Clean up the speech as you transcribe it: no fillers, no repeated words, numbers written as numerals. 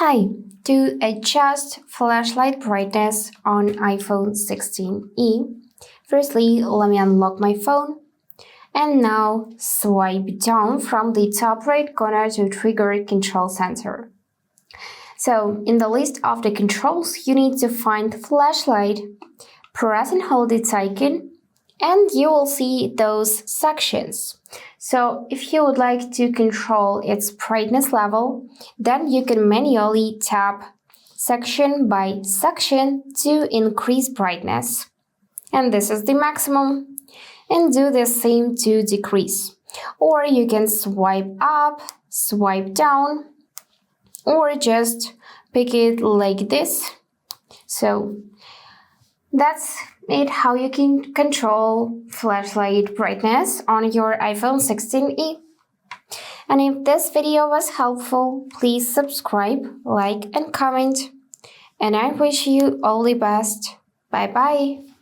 Hi, to adjust flashlight brightness on iPhone 16e, firstly let me unlock my phone and now swipe down from the top right corner to trigger control center. So in the list of the controls you need to find flashlight, press and hold its icon and you will see those sections. So if you would like to control its brightness level, then you can manually tap section by section to increase brightness. And this is the maximum. And do the same to decrease. Or you can swipe up, swipe down, or just pick it like this. So that's it, how you can control flashlight brightness on your iPhone 16e. And if this video was helpful, please subscribe, like and comment. And I wish you all the best. Bye bye.